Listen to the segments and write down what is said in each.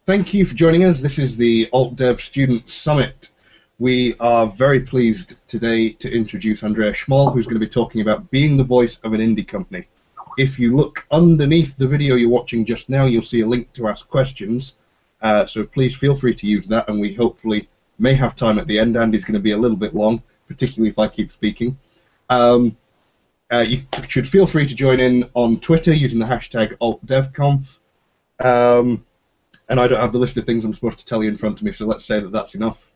Thank you for joining us. This is the AltDev Student Summit. We are very pleased today to introduce Andrea Schmoll, who's going to be talking about being the voice of an indie company. If you look underneath the video you're watching just now, you'll see a link to ask questions. So please feel free to use that, and we hopefully may have time at the end. Andy's going to be a little bit long, particularly if I keep speaking. You should feel free to join in on Twitter using the hashtag AltDevConf. And I don't have the list of things I'm supposed to tell you in front of me, so let's say that that's enough.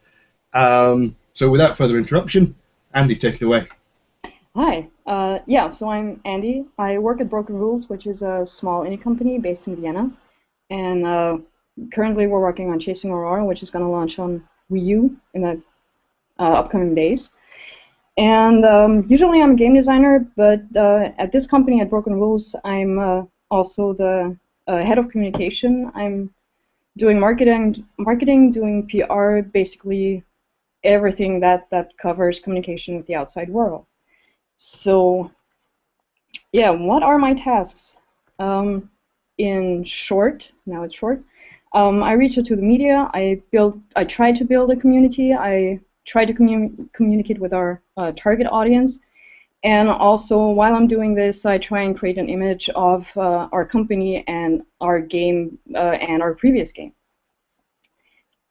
So without further interruption, Andy, take it away. Hi. So I'm Andy. I work at Broken Rules, which is a small indie company based in Vienna. And currently we're working on Chasing Aurora, which is going to launch on Wii U in the upcoming days. And usually I'm a game designer, but at this company, at Broken Rules, I'm also the head of communication. I'm doing marketing, doing PR, basically everything that covers communication with the outside world. So, yeah, what are my tasks? In short, now it's short, I reach out to the media. I try to build a community. I try to communicate with our target audience. And also, while I'm doing this, I try and create an image of our company and our game and our previous game.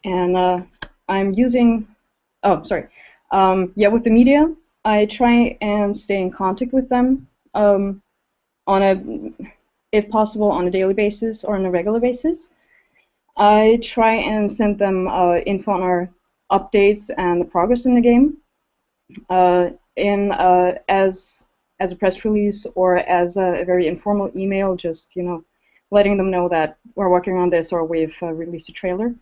And I'm using, with the media, I try and stay in contact with them if possible, on a daily basis or on a regular basis. I try and send them info on our updates and the progress in the game. As a press release or as a very informal email, just letting them know that we're working on this or we've released a trailer.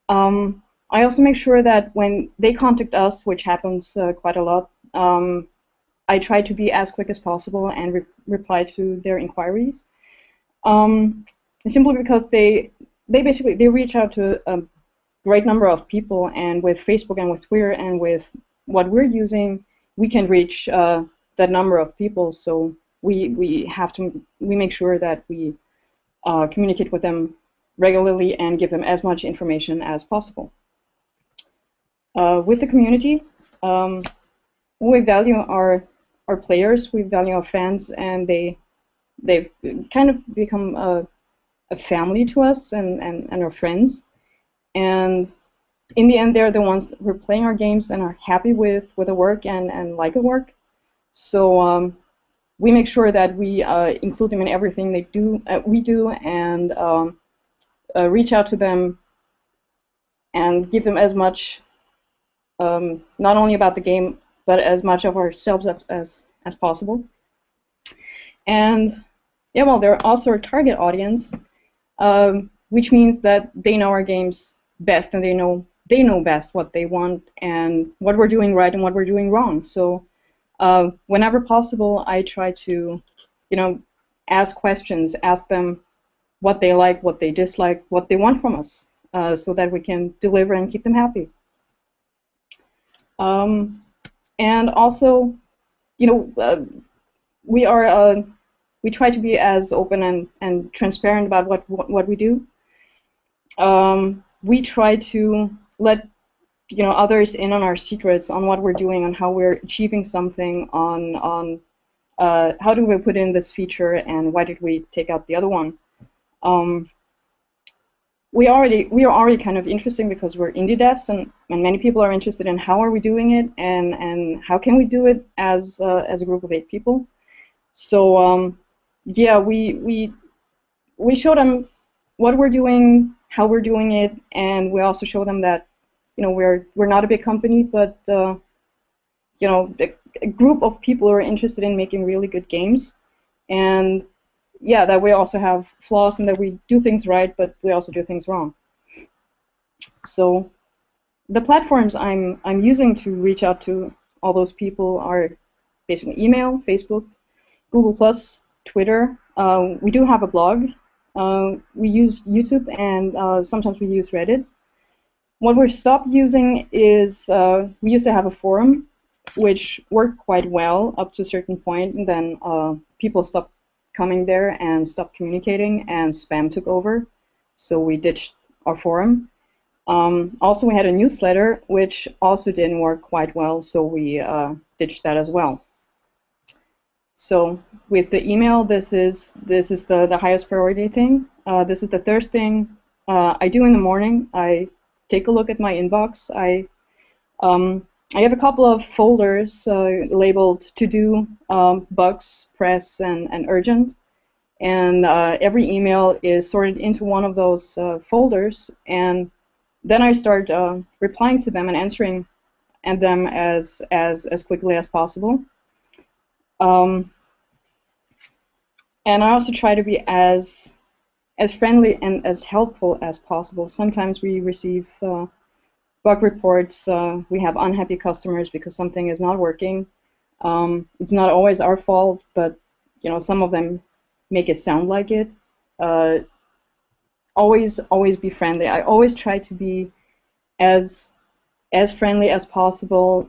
I also make sure that when they contact us, which happens quite a lot, I try to be as quick as possible and reply to their inquiries. Simply because they reach out to a great number of people, and with Facebook and with Twitter and with what we're using, we can reach that number of people. So we make sure that we communicate with them regularly and give them as much information as possible. With the community, we value our players, we value our fans, and they've kind of become a family to us and our friends. And in the end, they're the ones who are playing our games and are happy with the work and like the work. So we make sure that we include them in everything we do, and reach out to them and give them as much, not only about the game, but as much of ourselves as possible. And yeah, well, they're also our target audience, which means that they know our games best, and they know best what they want and what we're doing right and what we're doing wrong. So whenever possible, I try to, ask questions, ask them what they like, what they dislike, what they want from us, so that we can deliver and keep them happy. And also, we try to be as open and transparent about what we do. We try to let others in on our secrets, on what we're doing, on how we're achieving something, on how do we put in this feature and why did we take out the other one. We are already kind of interesting because we're indie devs, and many people are interested in how are we doing it and how can we do it as a group of 8 people. So yeah, we show them what we're doing, how we're doing it, and we also show them that we're not a big company, but a group of people who are interested in making really good games, and yeah, that we also have flaws and that we do things right, but we also do things wrong. So the platforms I'm using to reach out to all those people are basically email, Facebook, Google+, Twitter. We do have a blog. We use YouTube, and sometimes we use Reddit. What we're stopped using is, we used to have a forum, which worked quite well up to a certain point, and then people stopped coming there and stopped communicating, and spam took over. So we ditched our forum. Also, we had a newsletter, which also didn't work quite well, so we ditched that as well. So with the email, this is the highest priority thing. This is the third thing I do in the morning. I take a look at my inbox. I have a couple of folders labeled to do, bugs, press, and urgent. And every email is sorted into one of those folders. And then I start replying to them and answering them as quickly as possible. And I also try to be as friendly and as helpful as possible. Sometimes we receive bug reports. We have unhappy customers because something is not working. It's not always our fault, but some of them make it sound like it. Always be friendly. I always try to be as friendly as possible,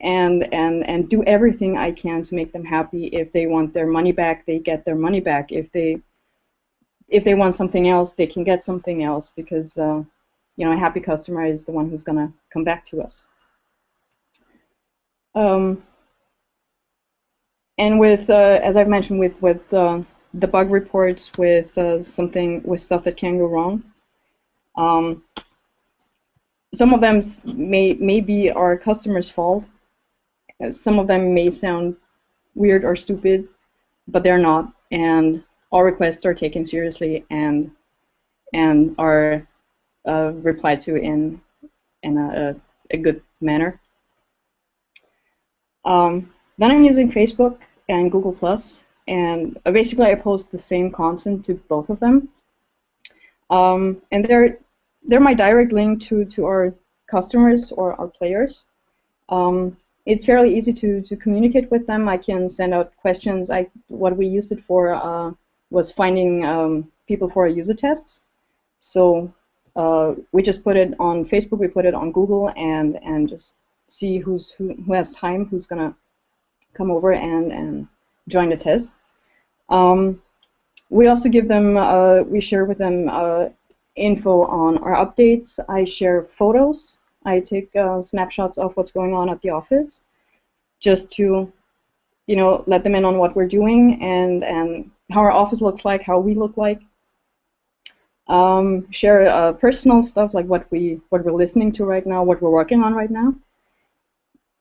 and do everything I can to make them happy. If they want their money back, they get their money back. If they want something else, they can get something else, because a happy customer is the one who's gonna come back to us. And with as I've mentioned, with the bug reports, with stuff that can go wrong. Some of them may be our customer's fault. Some of them may sound weird or stupid, but they're not. And all requests are taken seriously and are replied to in a good manner. Then I'm using Facebook and Google+, and basically I post the same content to both of them. And they're my direct link to our customers or our players. It's fairly easy to communicate with them. I can send out questions. What we used it for was finding people for our user tests. So we just put it on Facebook, we put it on Google, and just see who has time, who's gonna come over and join the test. We also give them, we share with them info on our updates. I share photos. I take snapshots of what's going on at the office, just to, let them in on what we're doing and how our office looks like, how we look like. Share personal stuff like what we're listening to right now, what we're working on right now,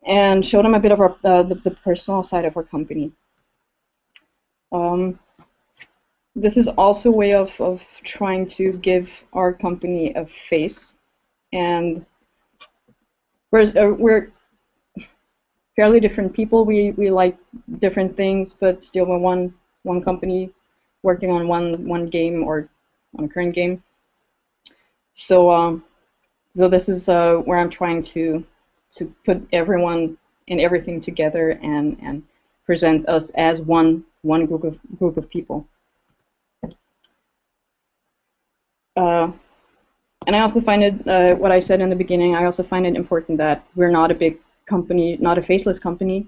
and show them a bit of our the personal side of our company. This is also a way of trying to give our company a face, and we're fairly different people. We like different things, but still we're one company working on one game, or on a current game. So so this is where I'm trying to put everyone and everything together and present us as one group of people. And I also find it, what I said in the beginning, I also find it important that we're not a big company, not a faceless company,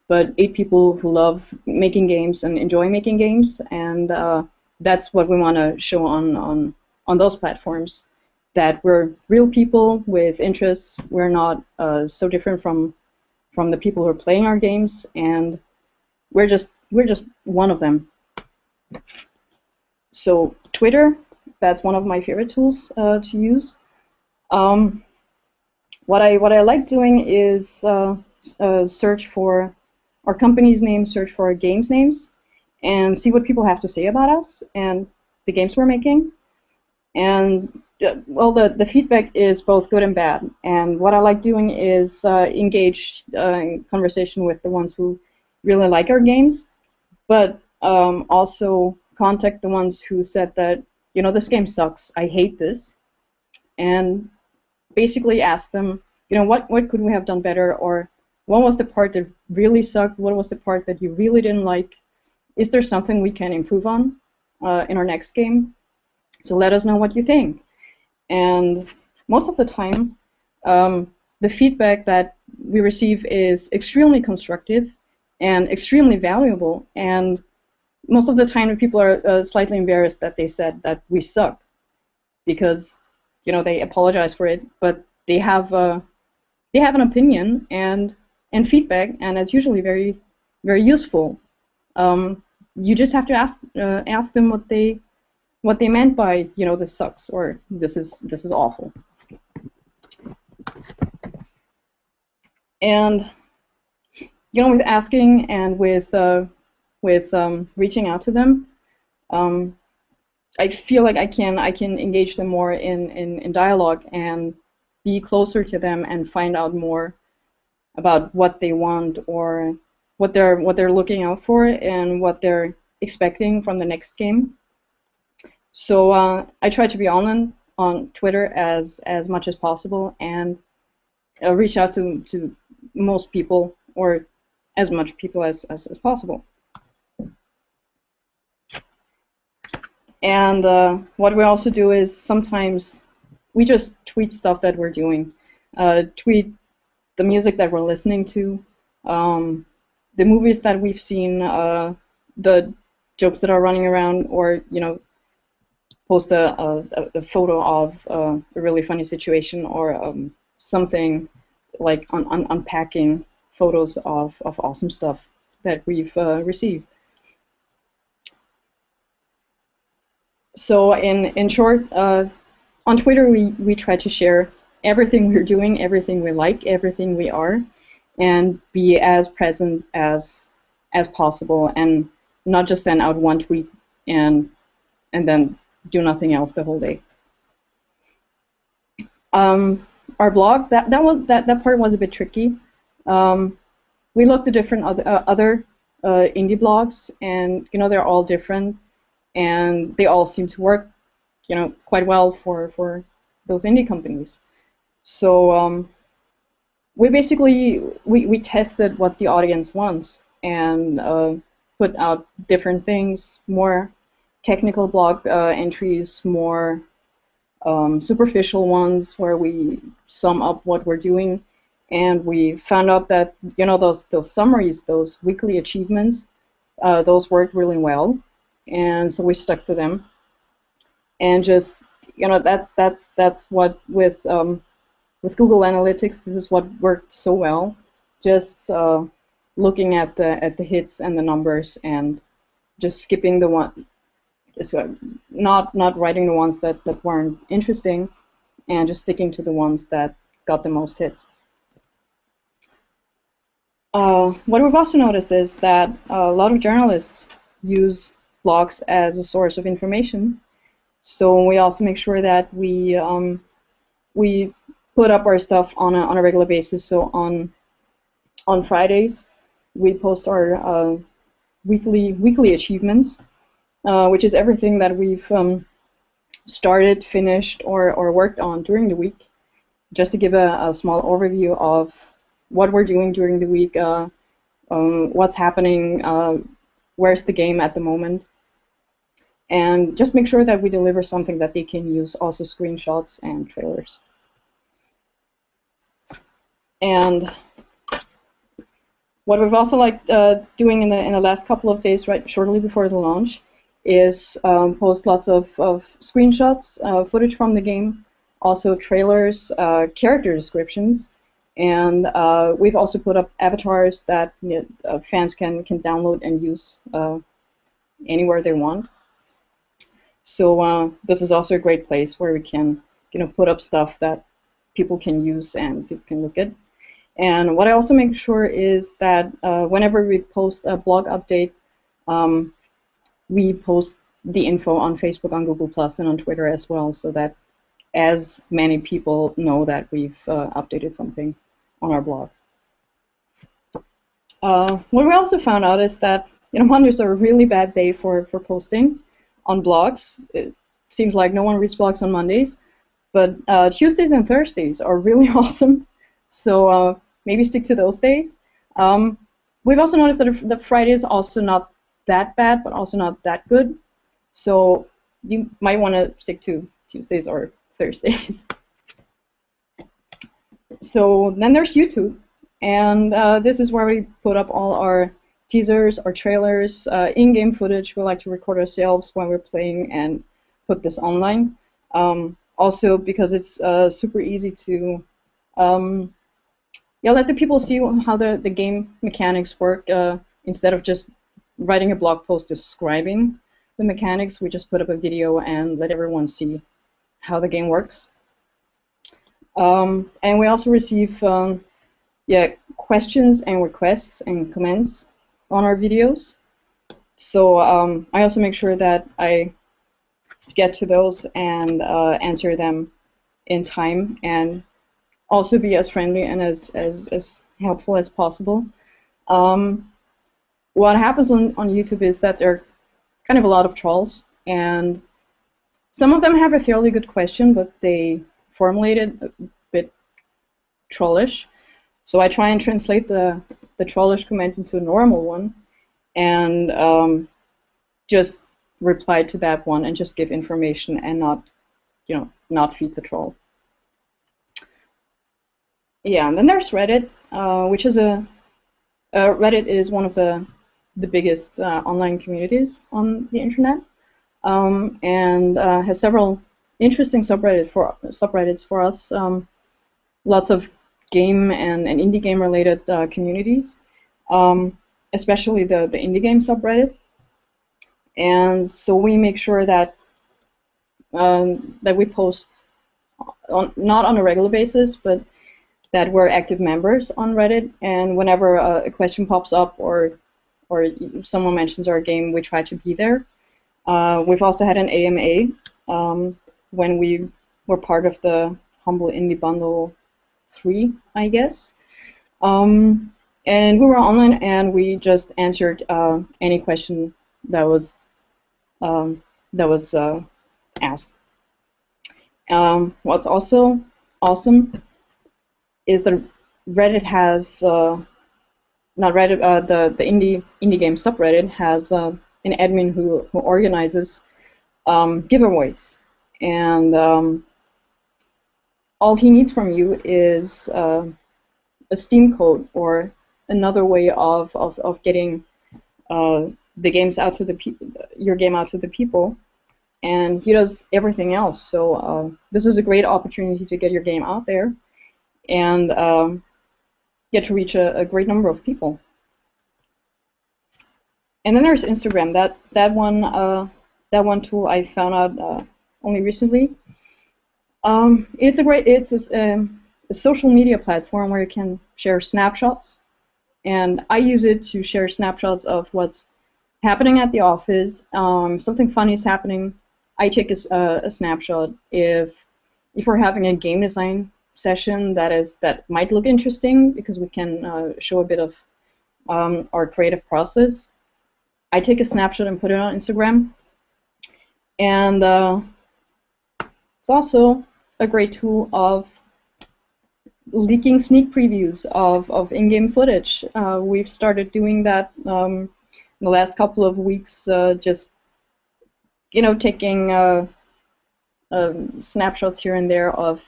but 8 people who love making games and enjoy making games, and that's what we want to show on those platforms, that we're real people with interests. We're not so different from the people who are playing our games, and we're just one of them. So Twitter, that's one of my favorite tools to use. What I like doing is search for our company's name, search for our games names, and see what people have to say about us and the games we're making. And well, the feedback is both good and bad. And what I like doing is engage in conversation with the ones who really like our games, but also contact the ones who said that, this game sucks, I hate this, and basically ask them, what could we have done better, or what was the part that really sucked, what was the part that you really didn't like, is there something we can improve on in our next game? So let us know what you think. And most of the time, the feedback that we receive is extremely constructive and extremely valuable, and most of the time people are slightly embarrassed that they said that we suck, because they apologize for it, but they have an opinion and feedback, and it's usually very, very useful. You just have to ask them what they meant by, this sucks, or this is awful. And with asking and with reaching out to them, I feel like I can engage them more in dialogue and be closer to them and find out more about what they want, or what they're looking out for, and what they're expecting from the next game. So I try to be on Twitter as much as possible, and reach out to most people, or as much people as possible. And what we also do is sometimes we just tweet stuff that we're doing. Tweet the music that we're listening to, the movies that we've seen, the jokes that are running around, or post a photo of a really funny situation, or something like unpacking photos of awesome stuff that we've received. So in short, on Twitter we try to share everything we're doing, everything we like, everything we are, and be as present as possible, and not just send out one tweet and then do nothing else the whole day. Our blog, that part was a bit tricky. We looked at different other indie blogs, and they're all different, and they all seem to work quite well for those indie companies. So we basically we tested what the audience wants, and put out different things, more technical blog entries, more superficial ones where we sum up what we're doing, and we found out that those summaries, those weekly achievements, those worked really well, and so we stuck to them. And just that's what with Google Analytics, this is what worked so well. Just looking at the hits and the numbers, and just skipping the one. Not writing the ones that weren't interesting, and just sticking to the ones that got the most hits. What we've also noticed is that a lot of journalists use blogs as a source of information. So we also make sure that we put up our stuff on a regular basis. So on Fridays we post our weekly achievements, which is everything that we've started, finished, or worked on during the week, just to give a small overview of what we're doing during the week, what's happening, where's the game at the moment, and just make sure that we deliver something that they can use, also screenshots and trailers. And what we've also liked doing in the last couple of days, right shortly before the launch, is post lots of screenshots, footage from the game, also trailers, character descriptions, and we've also put up avatars that fans can download and use anywhere they want. So this is also a great place where we can put up stuff that people can use and people can look at. And what I also make sure is that whenever we post a blog update, we post the info on Facebook, on Google+, and on Twitter as well, so that as many people know that we've updated something on our blog. What we also found out is that Monday's a really bad day for posting on blogs. It seems like no one reads blogs on Mondays, but Tuesdays and Thursdays are really awesome. So maybe stick to those days. We've also noticed that the Friday is also not that bad, but also not that good. So you might want to stick to Tuesdays or Thursdays. So then there's YouTube, and this is where we put up all our teasers, our trailers, in-game footage we like to record ourselves while we're playing and put this online. Also because it's super easy to let the people see how the game mechanics work. Instead of just writing a blog post describing the mechanics, we just put up a video and let everyone see how the game works. And we also receive questions and requests and comments on our videos. So I also make sure that I get to those and answer them in time, and also be as friendly and as helpful as possible. What happens on YouTube is that there are kind of a lot of trolls, and some of them have a fairly good question, but they formulate it a bit trollish. So I try and translate the trollish comment into a normal one, and just reply to that one and just give information and not feed the troll. Yeah, and then there's Reddit, which is Reddit is one of the biggest online communities on the internet, and has several interesting subreddits for us. Lots of game and indie game related communities, especially the indie game subreddit. And so we make sure that that we post not on a regular basis, but that we're active members on Reddit. And whenever a question pops up or someone mentions our game, we try to be there. We've also had an AMA when we were part of the Humble Indie Bundle 3, I guess. And we were online and we just answered any question that was asked. What's also awesome is that Reddit has not Reddit, the indie game subreddit has an admin who organizes giveaways, and all he needs from you is a Steam code or another way of getting the games out to the your game out to the people, and he does everything else. So this is a great opportunity to get your game out there and get to reach a great number of people. And then there's Instagram. That one tool I found out only recently. It's a social media platform where you can share snapshots, and I use it to share snapshots of what's happening at the office. Something funny is happening, I take a snapshot. If we're having a game design session that might look interesting because we can show a bit of our creative process, I take a snapshot and put it on Instagram. And it's also a great tool of leaking sneak previews of in-game footage. We've started doing that in the last couple of weeks, just taking snapshots here and there of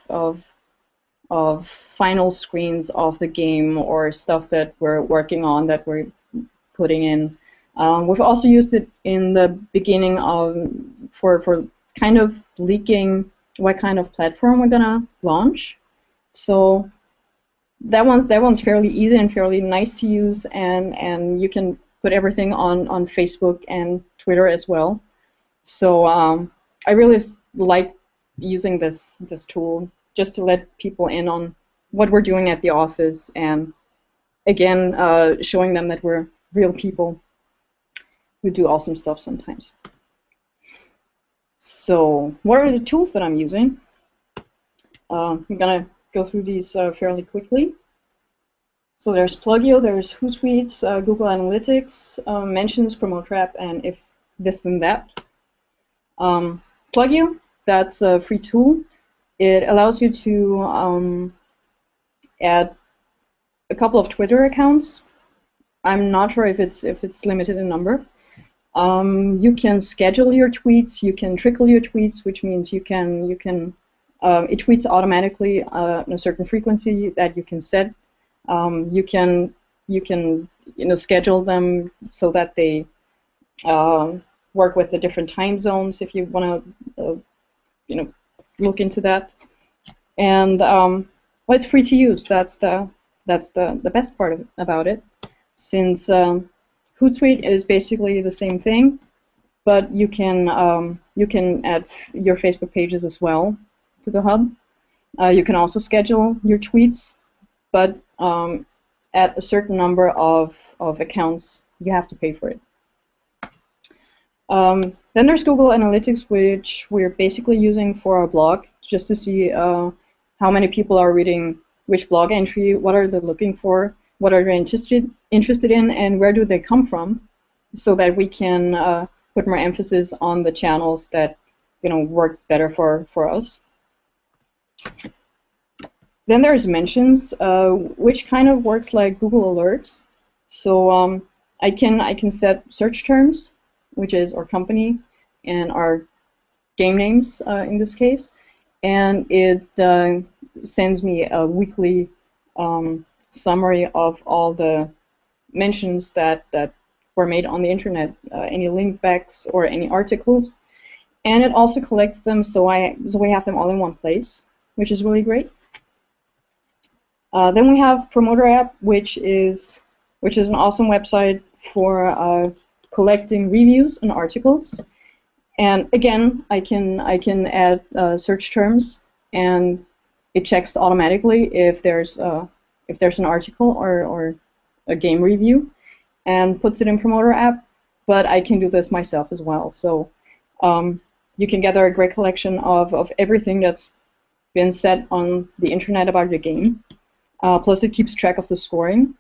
final screens of the game or stuff that we're working on that we're putting in. We've also used it in the beginning for kind of leaking what kind of platform we're gonna launch. So that one's fairly easy and fairly nice to use, and you can put everything on Facebook and Twitter as well. So I really like using this tool just to let people in on what we're doing at the office, and again showing them that we're real people who do awesome stuff sometimes. So what are the tools that I'm using? I'm gonna go through these fairly quickly. So there's Plugio, there's Hootsuite, Google Analytics, Mentions, Promote Trap, and If This Then That. Plugio, that's a free tool. It allows you to add a couple of Twitter accounts. I'm not sure if it's limited in number. You can schedule your tweets. You can trickle your tweets, which means you can it tweets automatically in a certain frequency that you can set. You can schedule them so that they work with the different time zones if you want to look into that. And well, it's free to use. That's the best part about it, since Hootsuite is basically the same thing, but you can add your Facebook pages as well to the hub. You can also schedule your tweets, but at a certain number of accounts, you have to pay for it. Then there's Google Analytics, which we're basically using for our blog, just to see how many people are reading which blog entry, what are they looking for, what are they interested in, and where do they come from, so that we can put more emphasis on the channels that work better for us. Then there's mentions, which kind of works like Google Alerts. So I can set search terms, which is our company and our game names in this case, and it sends me a weekly summary of all the mentions that were made on the internet, any link backs or any articles, and it also collects them so we have them all in one place, which is really great. Then we have Promoter App, which is an awesome website for collecting reviews and articles. And again, I can add search terms, and it checks automatically if there's an article or a game review, and puts it in Promoter App. But I can do this myself as well. So you can gather a great collection of everything that's been said on the internet about your game. Plus, it keeps track of the scoring,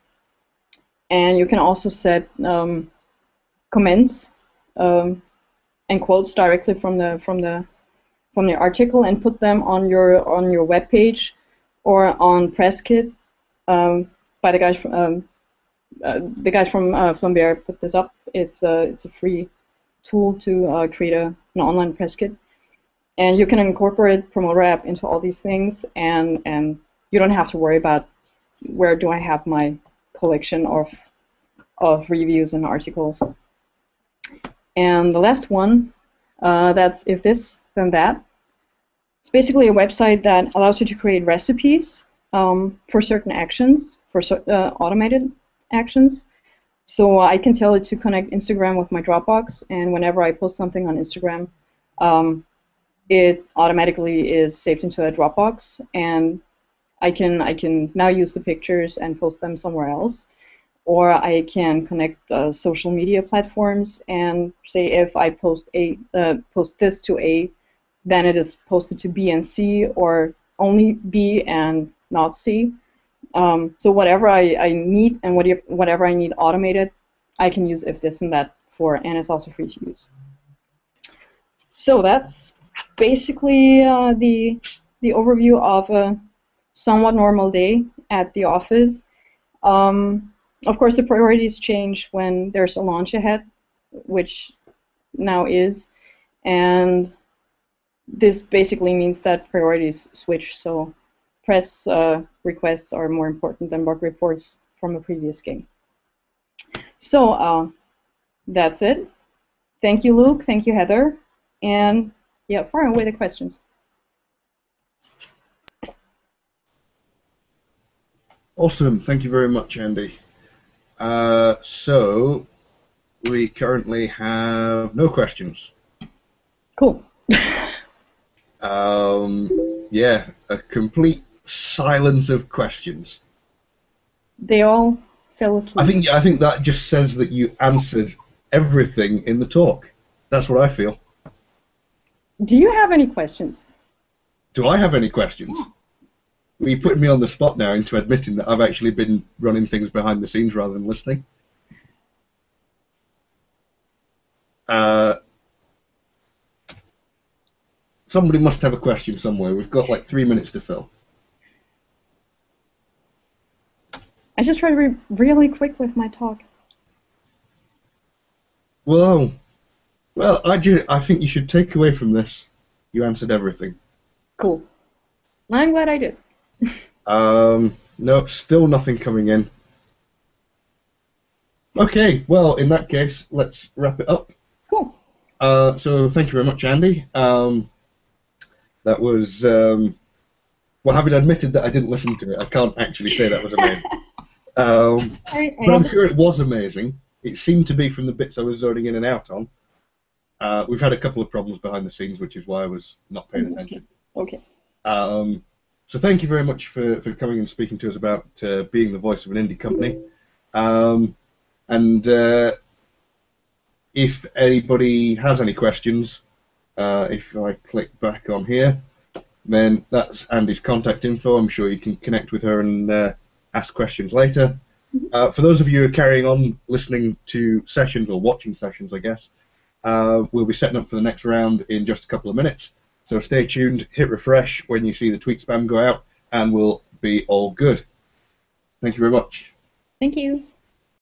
and you can also set comments and quotes directly from the article and put them on your web page or on press kit. By the guys from Flambeer put this up. It's a free tool to create an online press kit, and you can incorporate Promoter App into all these things, and you don't have to worry about where do I have my collection of reviews and articles. And the last one, that's If This Then That. It's basically a website that allows you to create recipes for certain actions, for automated actions. So I can tell it to connect Instagram with my Dropbox, and whenever I post something on Instagram, it automatically is saved into a Dropbox, and I can now use the pictures and post them somewhere else. Or I can connect social media platforms and say if I post this to A, then it is posted to B and C, or only B and not C. So whatever I need and whatever I need automated, I can use If This and That for, and it's also free to use. So that's basically the overview of a somewhat normal day at the office. Of course, the priorities change when there's a launch ahead, which now is, and this basically means that priorities switch. So press requests are more important than bug reports from a previous game. So that's it. Thank you, Luke. Thank you, Heather. And yeah, fire away the questions. Awesome. Thank you very much, Andy. So we currently have no questions. Cool. Yeah, a complete silence of questions. They all fell asleep. I think that just says that you answered everything in the talk. That's what I feel. Do you have any questions? Do I have any questions? Well, you put me on the spot now into admitting that I've actually been running things behind the scenes rather than listening. Somebody must have a question somewhere. We've got like 3 minutes to fill. I just try to be really quick with my talk. Well, I think you should take away from this. You answered everything. Cool. I'm glad I did. No, still nothing coming in. Okay, well, in that case, let's wrap it up. Cool. So thank you very much, Andy. That was, well, having admitted that I didn't listen to it, I can't actually say that was amazing. But I'm sure it was amazing. It seemed to be from the bits I was zoning in and out on. We've had a couple of problems behind the scenes, which is why I was not paying attention. Okay. So thank you very much for coming and speaking to us about being the voice of an indie company. And if anybody has any questions, if I click back on here, then that's Andy's contact info. I'm sure you can connect with her and ask questions later. For those of you who are carrying on listening to sessions, or watching sessions, I guess, we'll be setting up for the next round in just a couple of minutes. So stay tuned, hit refresh when you see the tweet spam go out, and we'll be all good. Thank you very much. Thank you.